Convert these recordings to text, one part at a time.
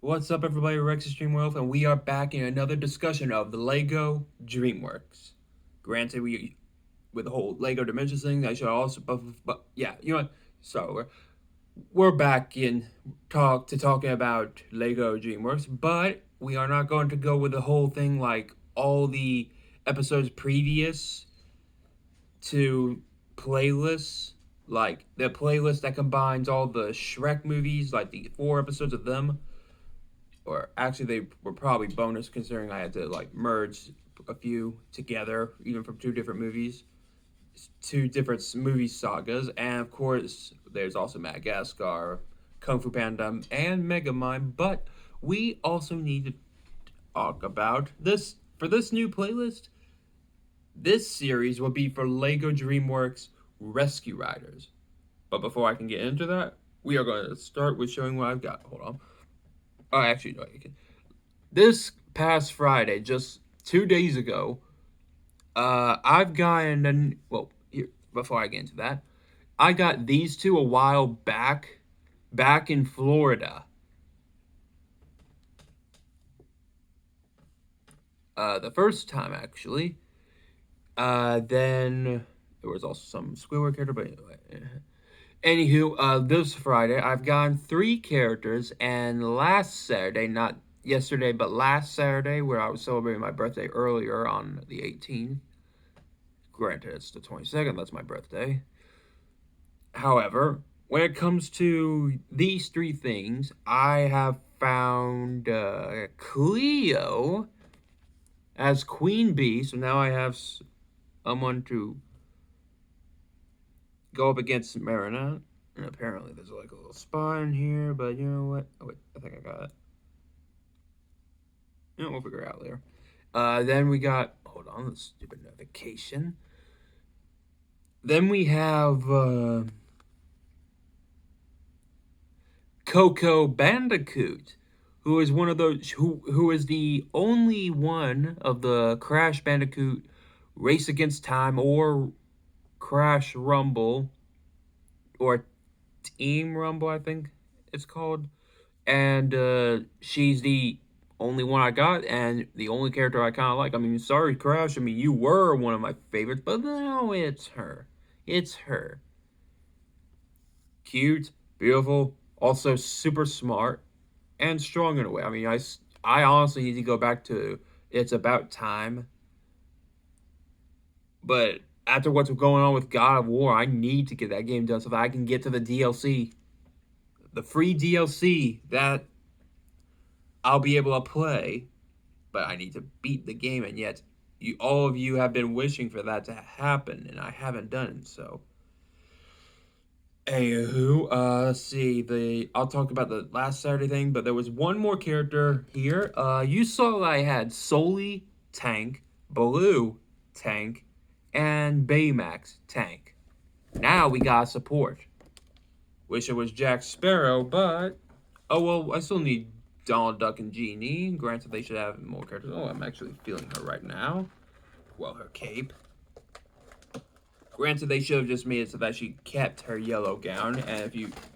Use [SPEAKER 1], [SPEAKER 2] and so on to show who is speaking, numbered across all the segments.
[SPEAKER 1] What's up, everybody? Rex Extreme Wealth, and we are back in another discussion of the Lego DreamWorks. Granted, we with the whole Lego Dimensions thing, I should also, but yeah, you know what? So we're back in talking about Lego DreamWorks, but we are not going to go with the whole thing like all the episodes previous to playlists, like the playlist that combines all the Shrek movies, like the 4 episodes of them, or actually they were probably bonus considering I had to like merge a few together, even from 2 different movies, 2 different movie sagas, and of course there's also Madagascar, Kung Fu Panda, and Megamind. But we also need to talk about this for this new playlist. This series will be for Lego DreamWorks Rescue Riders. But before I can get into that, we are going to start with showing what I've got. Hold on. Oh, actually, no, you can. This past Friday, just 2 days ago, I've gotten, well, here, before I get into that, I got these two a while back in Florida. The first time, actually. Then there was also some Squidward character, but anyway. Anywho, this Friday, I've gotten 3 characters, and last Saturday, not yesterday, but last Saturday, where I was celebrating my birthday earlier on the 18th. Granted, it's the 22nd, that's my birthday. However, when it comes to these 3 things, I have found Cleo as Queen Bee, so now I have someone to go up against Marinette. And apparently there's like a little spot in here, but you know what? Oh, wait, I think I got it. You know, we'll figure it out later. Then we got, hold on, the stupid notification. Then we have Coco Bandicoot, who is one of those who is the only one of the Crash Bandicoot Race Against Time or Crash Rumble or Team Rumble, I think it's called. And she's the only one I got and the only character I kind of like. I mean, sorry, Crash. I mean, you were one of my favorites, but no, it's her. It's her. Cute, beautiful, also super smart and strong in a way. I mean, I honestly need to go back to It's About Time, but after what's going on with God of War, I need to get that game done so that I can get to the DLC, the free DLC that I'll be able to play. But I need to beat the game, and yet all of you have been wishing for that to happen, and I haven't done it. So, anywho, let's see. I'll talk about the last Saturday thing, but there was one more character here. You saw I had Soli Tank, Baloo Tank, and Baymax Tank. Now we got support. Wish it was Jack Sparrow, but oh well. I still need Donald Duck and Genie. Granted, they should have more characters. Oh, I'm actually feeling her right now. Well, her cape. Granted, they should have just made it so that she kept her yellow gown.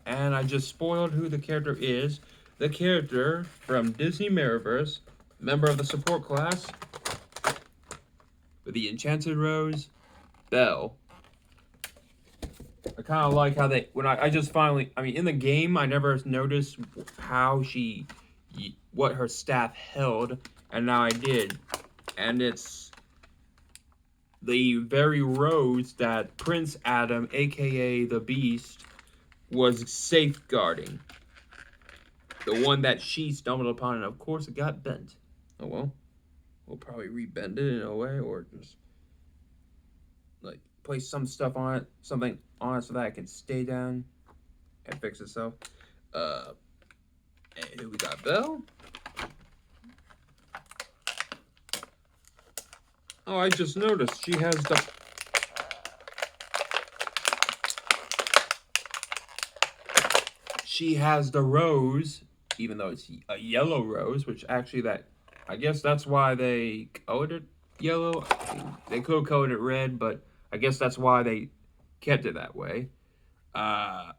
[SPEAKER 1] And I just spoiled who the character is. The character from Disney Mirrorverse, member of the support class, with the Enchanted Rose, Belle. I kind of like how I just finally, I mean, in the game, I never noticed how what her staff held, and now I did. And it's the very rose that Prince Adam, aka the Beast, was safeguarding. The one that she stumbled upon, and of course it got bent. Oh well. We'll probably rebend it in a way, or just like place something on it so that it can stay down and fix itself. And here we got Belle. Oh, I just noticed she has the rose, even though it's a yellow rose, which actually I guess that's why they colored it yellow. I mean, they could have colored it red, but I guess that's why they kept it that way. Uh,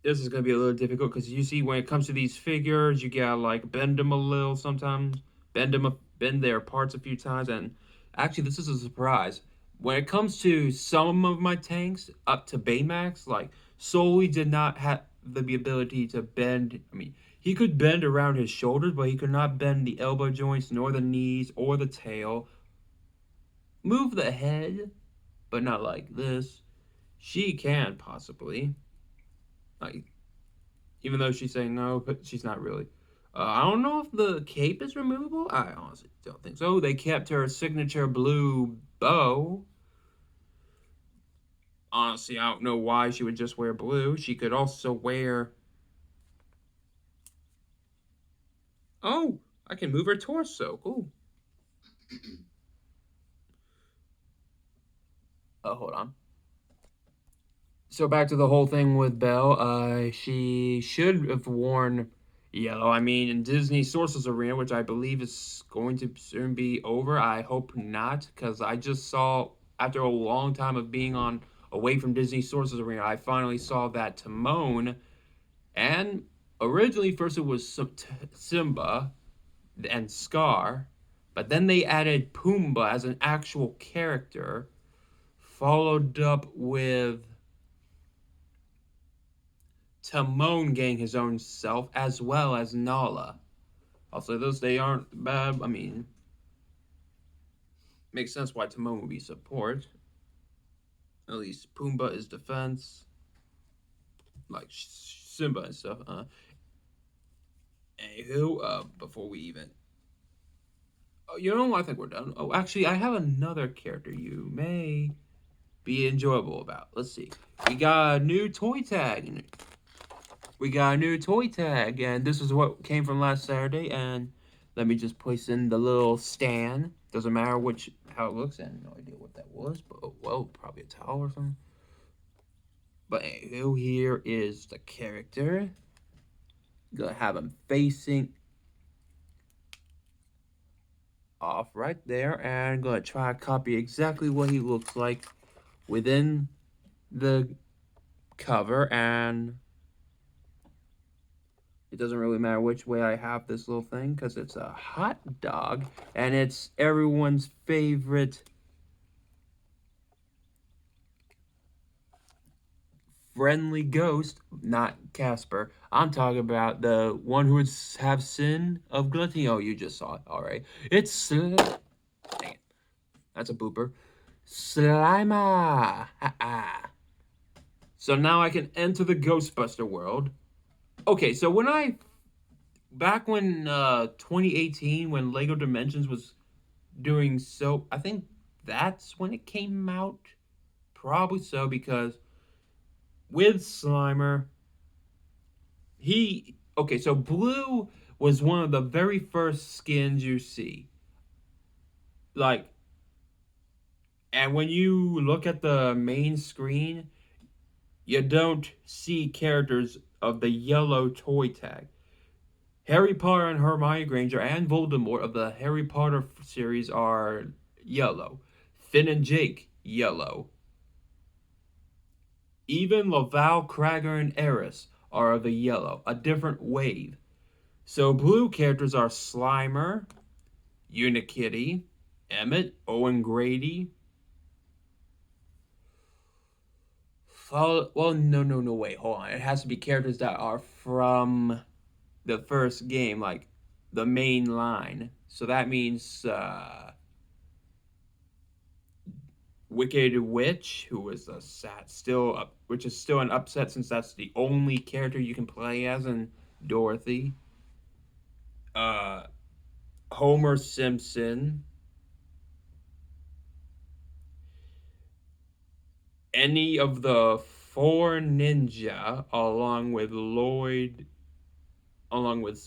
[SPEAKER 1] this is gonna be a little difficult because you see when it comes to these figures, you gotta like bend them a little sometimes, bend their parts a few times, and actually this is a surprise. When it comes to some of my tanks up to Baymax, like Solely did not have the ability to bend. I mean, he could bend around his shoulders, but he could not bend the elbow joints, nor the knees, or the tail. Move the head, but not like this. She can possibly, like, even though she's saying no, but she's not really. I don't know if the cape is removable. I honestly don't think so. They kept her signature blue bow. Honestly, I don't know why she would just wear blue. She could also wear. Oh, I can move her torso. Cool. Hold on. So back to the whole thing with Belle. She should have worn yellow. I mean, in Disney Sources Arena, which I believe is going to soon be over. I hope not, because I just saw after a long time of being on away from Disney Sources Arena, I finally saw that Timon, and originally first it was Simba and Scar, but then they added Pumbaa as an actual character, followed up with Timon getting his own self, as well as Nala. Also, those they aren't bad. I mean, makes sense why Timon would be support. At least Pumbaa is defense, like Simba and stuff. Anywho, before we even, oh, you know, I think we're done. Oh, actually, I have another character you may be enjoyable about. Let's see. We got a new toy tag. We got a new toy tag, and this is what came from last Saturday. And let me just place in the little stand. Doesn't matter which how it looks. I have no idea what that was, but oh, well, probably a towel or something. But anywho, here is the character. Gonna have him facing off right there, and gonna try to copy exactly what he looks like within the cover, and it doesn't really matter which way I have this little thing because it's a hot dog and it's everyone's favorite friendly ghost, not Casper. I'm talking about the one who would have sin of gluttony. Oh, you just saw it. All right. Dang it. That's a booper. Slimer. So now I can enter the Ghostbuster world. Okay, so back when 2018 when Lego Dimensions was doing so, I think that's when it came out. Probably so because with Slimer, he okay. So blue was one of the very first skins you see, like, and when you look at the main screen, you don't see characters of the yellow toy tag. Harry Potter and Hermione Granger and Voldemort of the Harry Potter series are yellow. Finn and Jake, yellow. Even Laval, Cragger, and Eris are of the yellow, a different wave. So blue characters are Slimer, Unikitty, Emmett, Owen Grady. Well, no, wait, hold on. It has to be characters that are from the first game, like the main line. So that means Wicked Witch, who is a which is still an upset since that's the only character you can play as in Dorothy. Uh, Homer Simpson, any of the four ninja, along with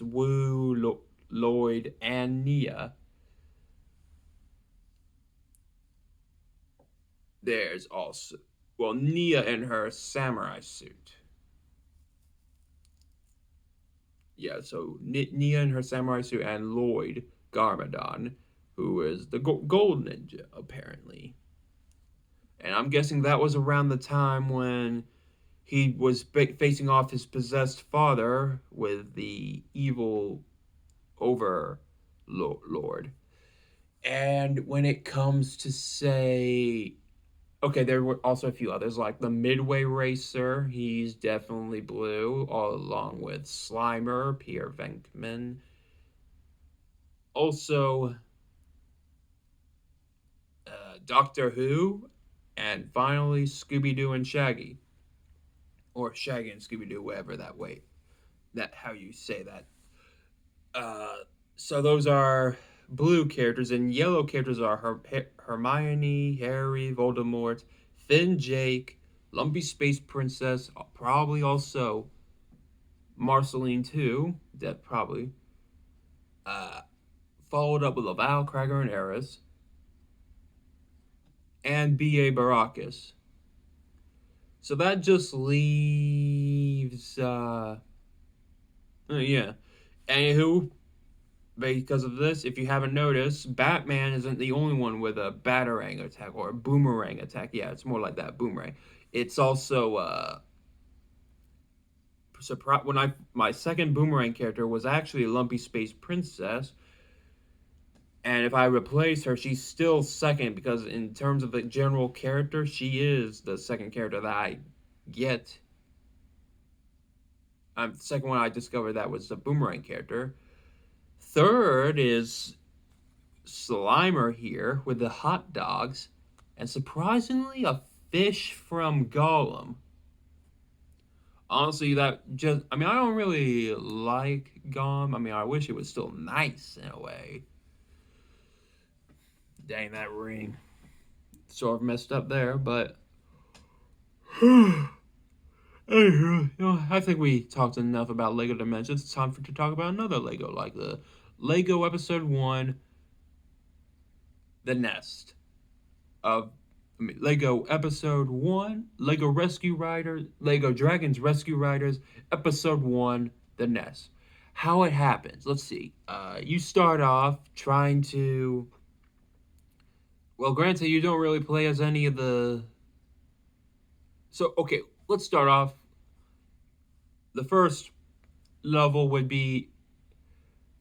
[SPEAKER 1] Wu, Lloyd, and Nia. There's also, well, Nia in her samurai suit. Yeah, so Nia in her samurai suit and Lloyd Garmadon, who is the gold ninja, apparently. And I'm guessing that was around the time when he was facing off his possessed father with the evil overlord. And when it comes to say, okay, there were also a few others like the Midway Racer. He's definitely blue, all along with Slimer, Pierre Venkman. Also, Doctor Who, and finally Scooby Doo and Shaggy, or Shaggy and Scooby Doo, whatever that way that how you say that. Uh, so those are blue characters, and yellow characters are Hermione, Harry, Voldemort, Finn, Jake, Lumpy Space Princess, probably also Marceline too. That probably uh, followed up with Laval, Cracker, and Eris, and B.A. Baracus. So that just leaves, yeah. Anywho, because of this, if you haven't noticed, Batman isn't the only one with a batarang attack or a boomerang attack. Yeah, it's more like that boomerang. It's also surprise when I my second boomerang character was actually a Lumpy Space Princess, and if I replace her, she's still second because in terms of the general character, she is the second character that I get. The second one I discovered that was the boomerang character. Third is Slimer here with the hot dogs, and surprisingly, a fish from Gollum. Honestly, that just, I mean, I don't really like Gollum. I mean, I wish it was still nice in a way. Dang, that ring. Sort of messed up there, but. I think we talked enough about Lego Dimensions. It's time to talk about another Lego, like the Lego Episode 1, The Nest. Lego Episode 1, Lego Rescue Riders, Lego Dragons Rescue Riders, Episode 1, The Nest. How it happens. Let's see. You start off trying to. Well, granted, you don't really play as any of the. So, okay, let's start off. The first level would be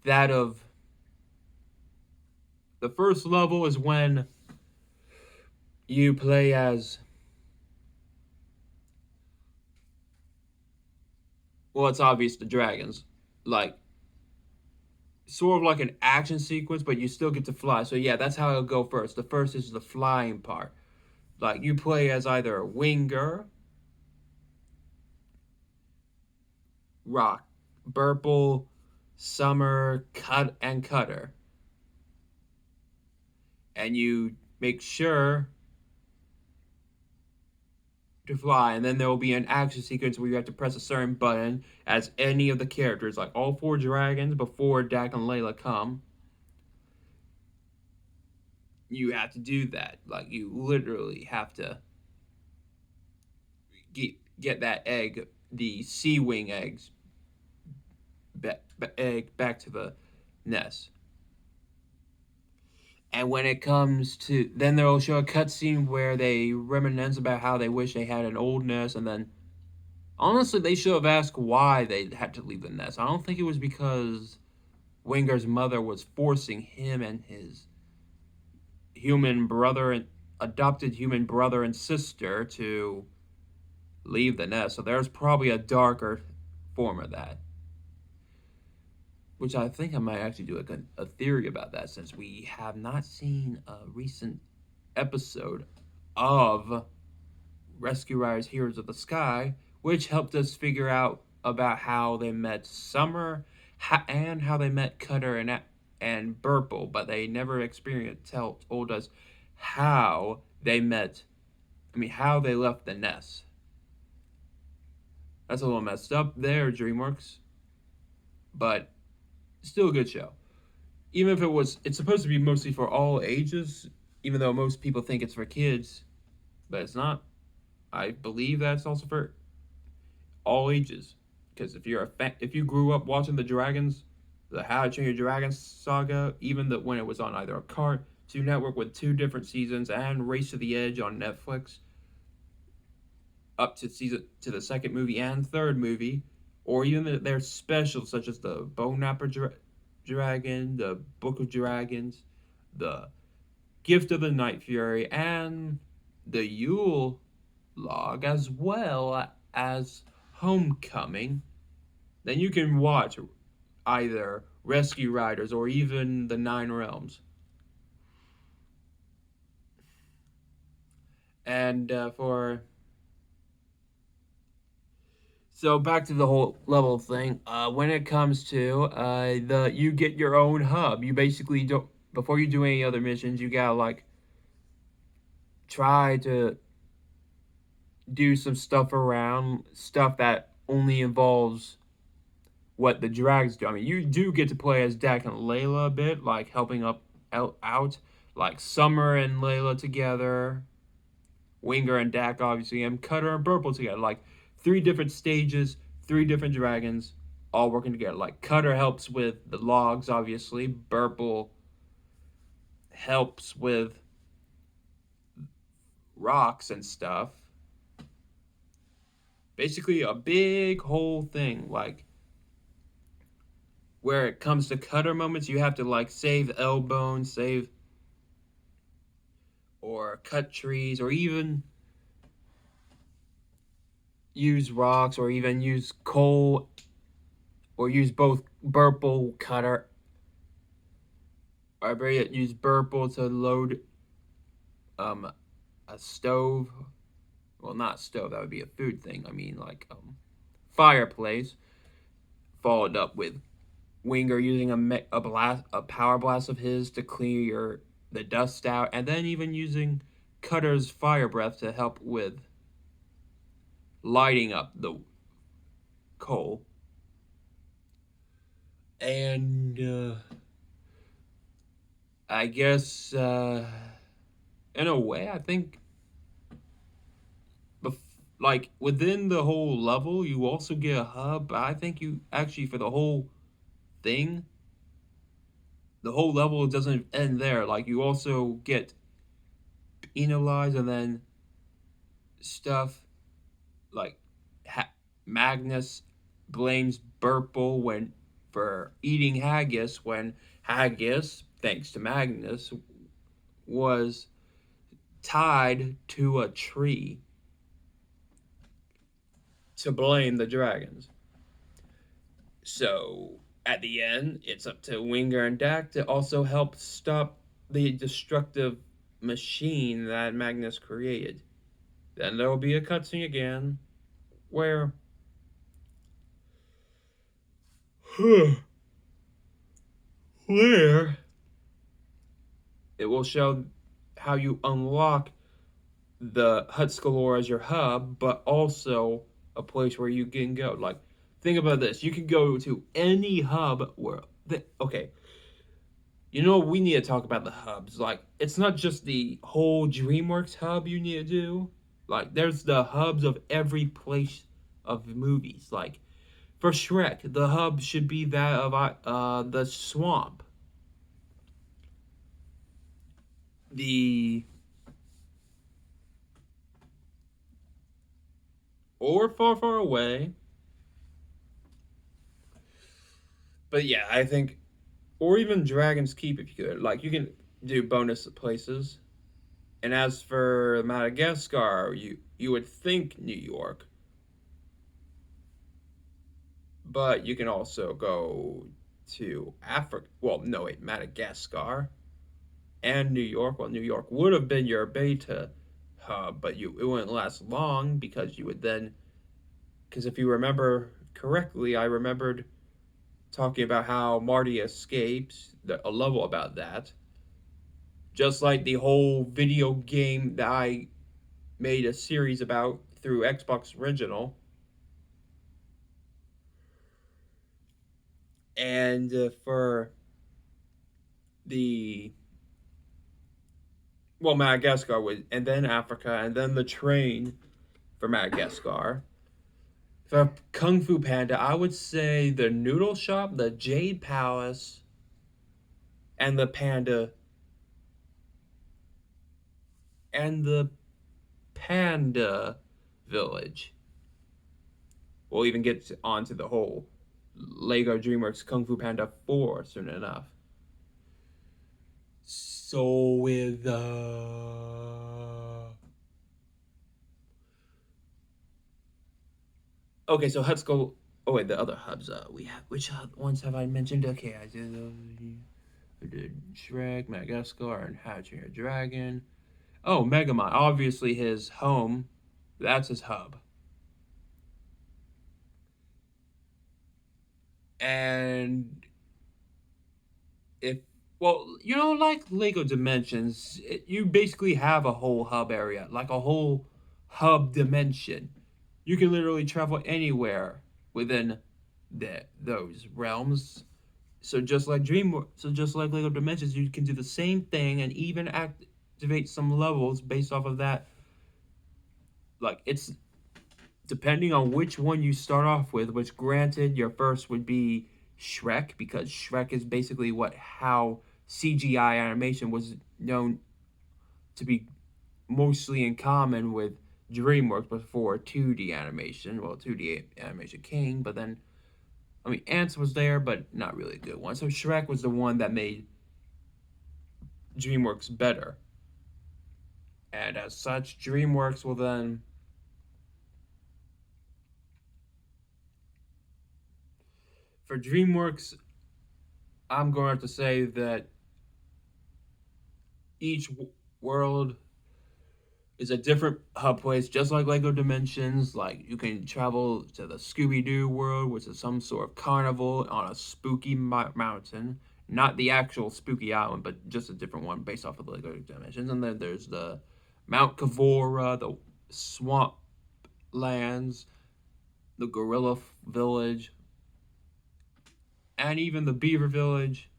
[SPEAKER 1] that of. The first level is when you play as. Well, it's obvious the dragons. Like, sort of like an action sequence, but you still get to fly. So yeah, that's how it'll go first. The first is the flying part. Like you play as either a winger, rock, burple, summer, cut and cutter, and you make sure to fly. And then there will be an action sequence where you have to press a certain button as any of the characters, like all four dragons before Dak and Layla come. You have to do that. Like you literally have to get that egg, the sea wing eggs, back to the nest. And when it comes to, then they'll show a cutscene where they reminisce about how they wish they had an old nest, and then honestly, they should have asked why they had to leave the nest. I don't think it was because Winger's mother was forcing him and his human brother and adopted human brother and sister to leave the nest. So there's probably a darker form of that, which I think I might actually do a theory about that since we have not seen a recent episode of Rescue Riders Heroes of the Sky, which helped us figure out about how they met Summer and how they met Cutter and Burple, but they never told us how they met. I mean, how they left the nest. That's a little messed up there, DreamWorks, but still a good show. Even if it's supposed to be mostly for all ages, even though most people think it's for kids, but it's not. I believe that's also for all ages. Because if you grew up watching the Dragons, the How to Train Your Dragon saga, even when it was on either a Cartoon Network with 2 different seasons and Race to the Edge on Netflix, up to the second movie and third movie, or even their specials such as the Dragon, the Book of Dragons, the Gift of the Night Fury, and the Yule log, as well as Homecoming, then you can watch either Rescue Riders or even the Nine Realms. And for so back to the whole level thing. When it comes to the you get your own hub. You basically don't before you do any other missions. You gotta like try to do some stuff around stuff that only involves what the drags do. I mean, you do get to play as Dak and Layla a bit, like helping out like Summer and Layla together, Winger and Dak obviously, and Cutter and Burple together. Like three different stages, three different dragons, all working together. Like Cutter helps with the logs, obviously. Burple helps with rocks and stuff. Basically, a big whole thing. Like where it comes to Cutter moments, you have to like save Elbone, save or cut trees, or even use rocks, or even use coal, or use both Burple, Cutter, or better yet, use Burple to load um a stove. Well, not stove. That would be a food thing. I mean, like fireplace. Followed up with Winger using a power blast of his to clear the dust out, and then even using Cutter's fire breath to help with lighting up the coal. And I guess in a way, I think like within the whole level, you also get a hub. But I think you actually for the whole thing, the whole level doesn't end there. Like you also get penalized, and then stuff like Magnus blames Burple when for eating haggis when haggis, thanks to Magnus, was tied to a tree to blame the dragons. So at the end, it's up to Winger and Dak to also help stop the destructive machine that Magnus created. Then there will be a cutscene again where where it will show how you unlock the Hutskalor as your hub, but also a place where you can go. Like, think about this: you can go to any hub where. Okay, you know we need to talk about the hubs. Like, it's not just the whole DreamWorks hub you need to do. Like, there's the hubs of every place of movies. Like, for Shrek, the hub should be that of the swamp. The or far, far away. But yeah, I think, or even Dragon's Keep if you could. Like you can do bonus places. And as for Madagascar, you would think New York, but you can also go to Africa. Well, no, wait, Madagascar and New York. Well, New York would have been your beta hub, but it wouldn't last long because you would then. Because if you remember correctly, I remembered talking about how Marty escapes, a level about that. Just like the whole video game that I made a series about through Xbox Original. And for the well, Madagascar was, and then Africa, and then the train for Madagascar. For Kung Fu Panda, I would say the Noodle Shop, the Jade Palace, and the Panda village. We'll even get onto the whole Lego DreamWorks Kung Fu Panda 4 soon enough. So with okay, so let's go. Oh wait, the other hubs. We have which ones have I mentioned? Okay, I did Shrek, Madagascar, and Hatching a Dragon. Oh, Megamon, obviously his home. That's his hub. And if well, like Lego Dimensions, you basically have a whole hub area, like a whole hub dimension. You can literally travel anywhere within those realms. So just like Lego Dimensions, you can do the same thing and even activate some levels based off of that. Like it's depending on which one you start off with, which granted your first would be Shrek, because Shrek is basically what how CGI animation was known to be mostly in common with DreamWorks before 2D animation. Well, 2D animation came, but then I mean Ants was there, but not really a good one. So Shrek was the one that made DreamWorks better. And as such, DreamWorks will then for DreamWorks, I'm going to have to say that each world is a different hub place, just like Lego Dimensions. Like you can travel to the Scooby Doo world, which is some sort of carnival on a spooky mountain, not the actual spooky island, but just a different one based off of Lego Dimensions. And then there's the Mount Kavora, the swamp lands, the gorilla village, and even the beaver village,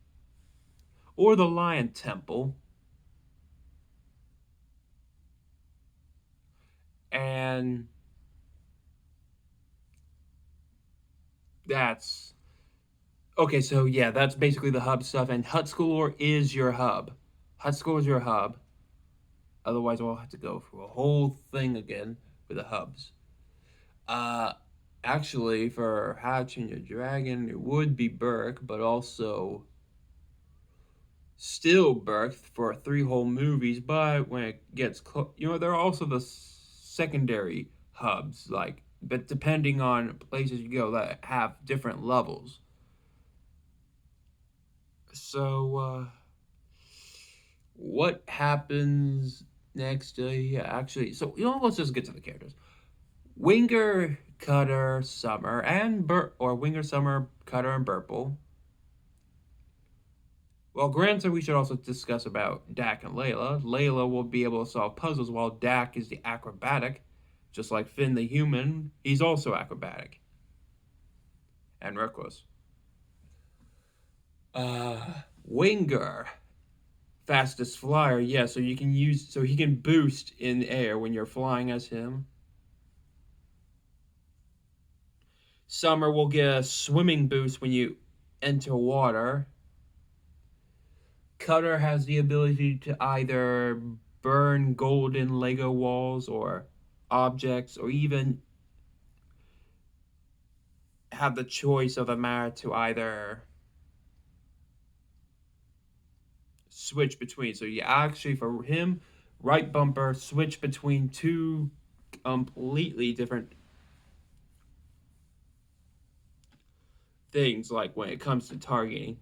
[SPEAKER 1] or the lion temple. And that's okay. So yeah, that's basically the hub stuff. And Hut School is your hub. Hut School is your hub. Otherwise, we'll have to go through a whole thing again with the hubs. Uh, Actually, for Hatching a Dragon, it would be Burke, but also still Burke for three whole movies. But when it gets close, there are also the secondary hubs, like, but depending on places you go that have different levels. So, what happens next? Yeah, actually, so let's just get to the characters. Winger, Cutter, Summer, and or Winger, Summer, Cutter, and Burple. Well, granted, we should also discuss about Dak and Layla. Layla will be able to solve puzzles, while Dak is the acrobatic. Just like Finn the human, he's also acrobatic and reckless. Winger, fastest flyer, yeah. So he can boost in air when you're flying as him. Summer will get a swimming boost when you enter water. Cutter has the ability to either burn golden Lego walls or objects, or even have the choice of a matter to either switch between. So you actually, for him, right bumper, switch between two completely different things, like when it comes to targeting.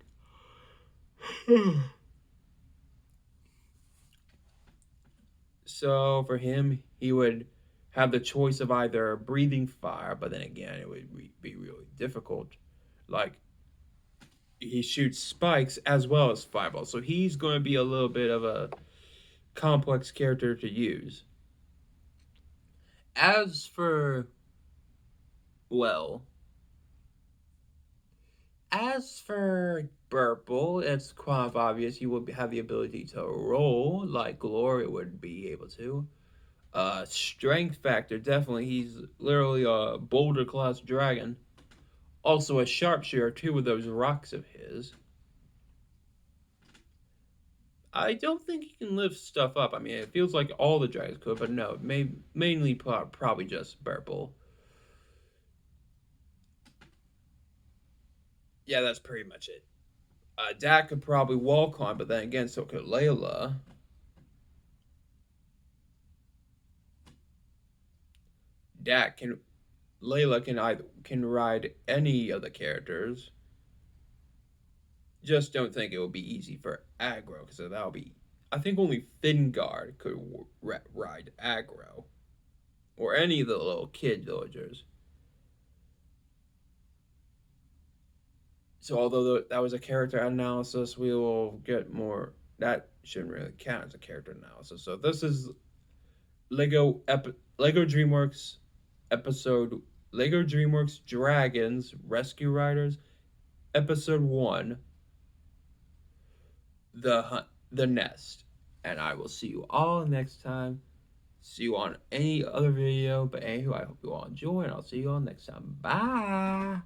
[SPEAKER 1] So for him, he would have the choice of either breathing fire, but then again, it would be really difficult. Like he shoots spikes as well as fireballs, so he's going to be a little bit of a complex character to use. As for well, as for Burple, it's kind of obvious he will have the ability to roll like Gloria would be able to. Strength factor, definitely. He's literally a boulder class dragon. Also a sharpshooter too with those rocks of his. I don't think he can lift stuff up. I mean, it feels like all the dragons could, but no, mainly probably just Burple. Yeah, that's pretty much it. Dak could probably walk on, but then again, so could Layla. Dak can, Layla can either can ride any of the characters. Just don't think it will be easy for aggro because that'll be. I think only Fingard could ride aggro or any of the little kid villagers. So although that was a character analysis, we will get more. That shouldn't really count as a character analysis. So this is Lego DreamWorks episode Lego DreamWorks Dragons Rescue Riders episode 1, the nest. And I will see you all next time. See you on any other video. But anywho, I hope you all enjoy, and I'll see you all next time. Bye.